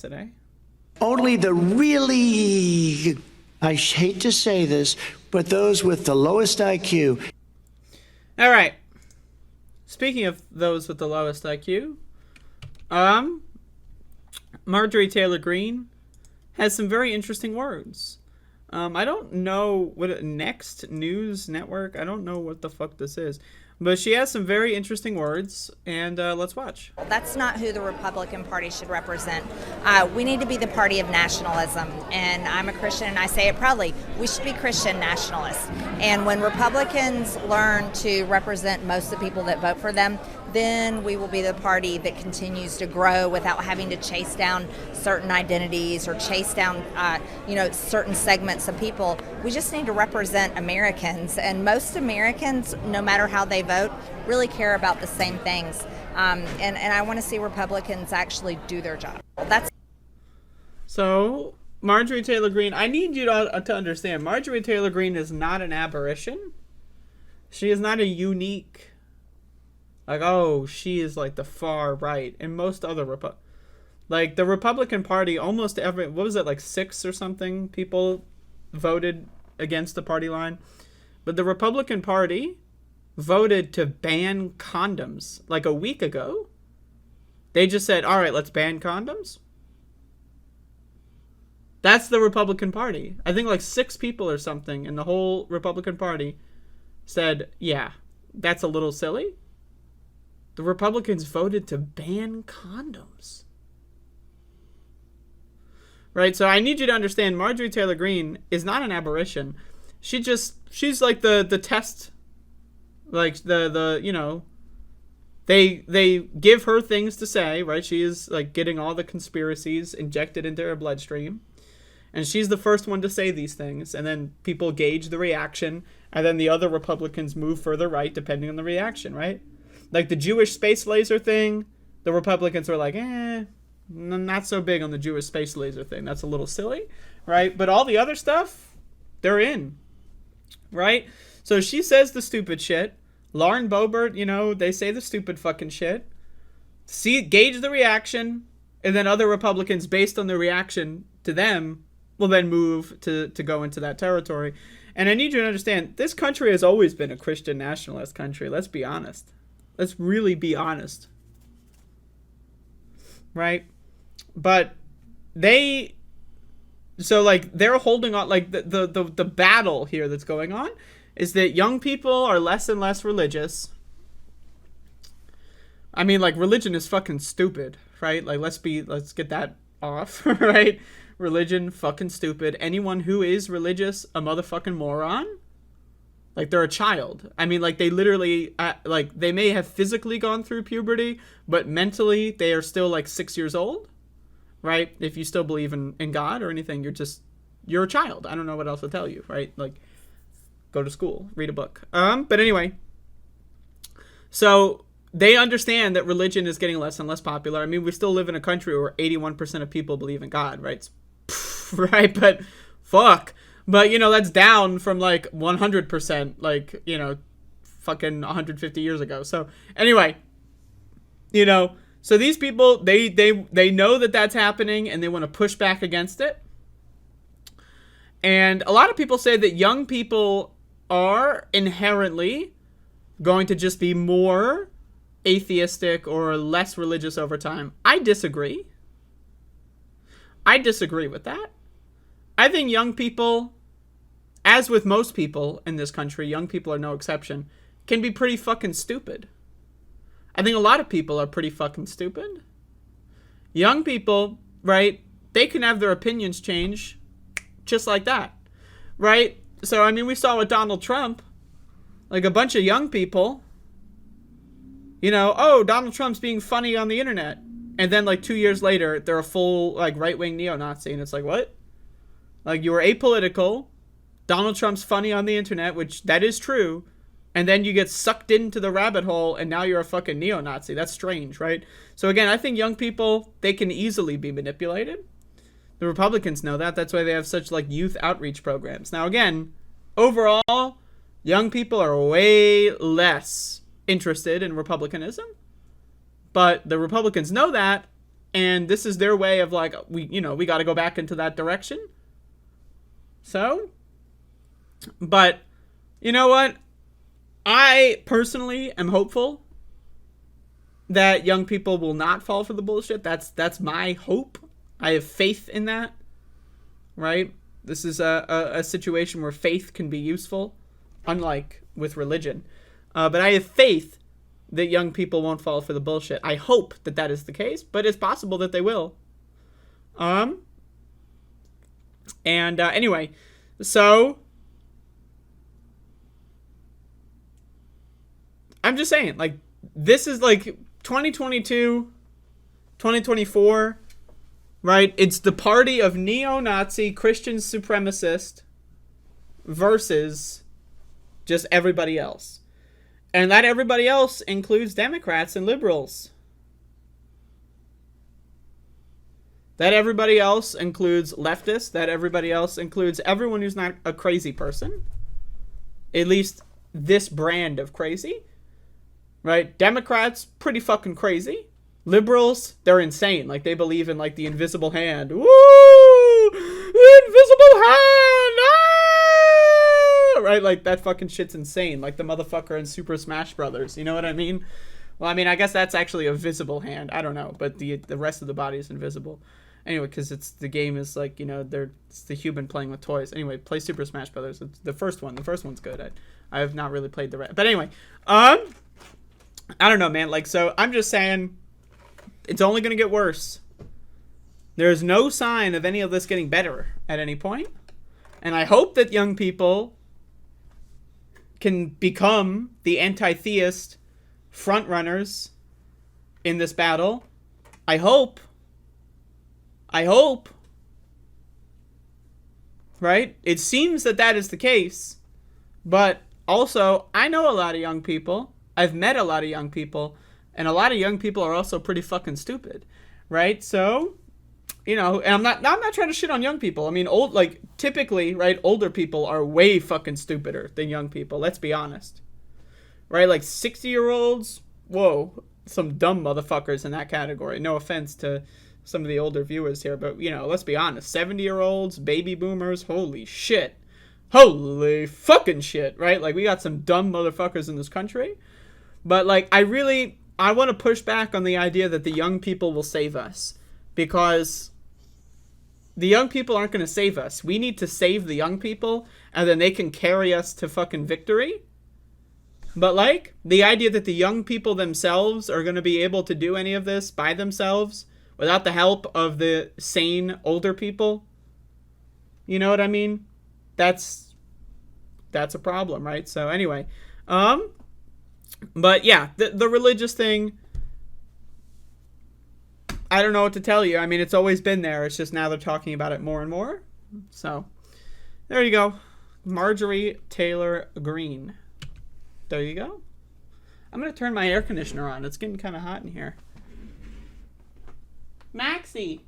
today. Only the really, I hate to say this, but those with the lowest IQ. All right. Speaking of those with the lowest IQ, Marjorie Taylor Greene has some very interesting words. I don't know what Next News Network. I don't know what the fuck this is. But she has some very interesting words, and let's watch. That's not who the Republican Party should represent. We need to be the party of nationalism, and I'm a Christian, and I say it proudly. We should be Christian nationalists. And when Republicans learn to represent most of the people that vote for them, then we will be the party that continues to grow without having to chase down certain identities or chase down, certain segments of people. We just need to represent Americans, and most Americans, no matter how they vote, really care about the same things. And I want to see Republicans actually do their job. So, Marjorie Taylor Greene, I need you to understand, Marjorie Taylor Greene is not an aberration. She is not a unique, she is like the far right. And most other the Republican Party, almost every, 6 or something people voted against the party line. But the Republican Party voted to ban condoms like a week ago. They just said, all right, let's ban condoms. That's the Republican Party. I think 6 people or something in the whole Republican Party said, yeah, that's a little silly. The Republicans voted to ban condoms. Right? So I need you to understand, Marjorie Taylor Greene is not an aberration. She's like the test, they give her things to say, right? She is getting all the conspiracies injected into her bloodstream. And she's the first one to say these things. And then people gauge the reaction. And then the other Republicans move further right depending on the reaction, right? Like the Jewish space laser thing, the Republicans were like, not so big on the Jewish space laser thing. That's a little silly, right? But all the other stuff, they're in, right? So she says the stupid shit. Lauren Boebert, they say the stupid fucking shit. Gauge the reaction, and then other Republicans, based on the reaction to them, will then move to go into that territory. And I need you to understand, this country has always been a Christian nationalist country. Let's be honest. Let's really be honest. Right? But they're holding on, the battle here that's going on is that young people are less and less religious. I mean, religion is fucking stupid, right? Let's get that off, right? Religion, fucking stupid. Anyone who is religious, a motherfucking moron. They're a child. I mean, they literally, they may have physically gone through puberty, but mentally they are still 6 years old, right? If you still believe in God or anything, you're a child. I don't know what else to tell you, right? Go to school, read a book. But anyway, so they understand that religion is getting less and less popular. I mean, we still live in a country where 81% of people believe in God, right? Right? But fuck. But, that's down from 100%, fucking 150 years ago. So anyway, so these people, they know that that's happening and they want to push back against it. And a lot of people say that young people are inherently going to just be more atheistic or less religious over time. I disagree. I disagree with that. I think young people, as with most people in this country, young people are no exception, can be pretty fucking stupid. I think a lot of people are pretty fucking stupid. Young people, right, they can have their opinions change just like that, right? So, I mean, we saw with Donald Trump, a bunch of young people, Donald Trump's being funny on the internet. And then 2 years later, they're a full right-wing neo-Nazi. And it's what? You were apolitical. Donald Trump's funny on the internet, which that is true. And then you get sucked into the rabbit hole and now you're a fucking neo-Nazi. That's strange, right? So again, I think young people, they can easily be manipulated. The Republicans know that. That's why they have such youth outreach programs. Now again, overall, young people are way less interested in Republicanism. But the Republicans know that, and this is their way of like, we got to go back into that direction. So, but you know what? I personally am hopeful that young people will not fall for the bullshit. That's my hope. I have faith in that, right? This is a situation where faith can be useful, unlike with religion. But I have faith that young people won't fall for the bullshit. I hope that that is the case, but it's possible that they will. Anyway, so I'm just saying, like, this is like 2022, 2024, right? It's the party of neo-Nazi Christian supremacist versus just everybody else. And that everybody else includes Democrats and liberals. That everybody else includes leftists. That everybody else includes everyone who's not a crazy person. At least this brand of crazy. Right? Democrats, pretty fucking crazy. Liberals, they're insane. Like, they believe in, like, the invisible hand. Woo! The invisible hand! Ah! Right? Like, that fucking shit's insane. Like the motherfucker in Super Smash Brothers. You know what I mean? Well, I mean, I guess that's actually a visible hand. I don't know. But the rest of the body is invisible. Anyway, because the game is like, it's the human playing with toys. Anyway, play Super Smash Brothers. It's the first one. The first one's good. I have not really played the rest. But anyway, I don't know, man. Like, so I'm just saying, it's only going to get worse. There's no sign of any of this getting better at any point. And I hope that young people can become the anti-theist front runners in this battle. I hope. Right? It seems that is the case. But also, I know a lot of young people. I've met a lot of young people. And a lot of young people are also pretty fucking stupid. Right? So, and I'm not trying to shit on young people. I mean, typically, right, older people are way fucking stupider than young people. Let's be honest. Right? Like 60-year-olds, whoa, some dumb motherfuckers in that category. No offense to some of the older viewers here, but, let's be honest. 70-year-olds, baby boomers, holy shit. Holy fucking shit, right? Like, we got some dumb motherfuckers in this country. But, like, I want to push back on the idea that the young people will save us. Because the young people aren't going to save us. We need to save the young people, and then they can carry us to fucking victory. But, like, the idea that the young people themselves are going to be able to do any of this by themselves without the help of the sane older people, you know what I mean? That's a problem, right? So, anyway, but yeah, the religious thing, I don't know what to tell you. I mean, it's always been there. It's just now they're talking about it more and more. So, there you go. Marjorie Taylor Greene. There you go. I'm going to turn my air conditioner on. It's getting kind of hot in here. Maxie!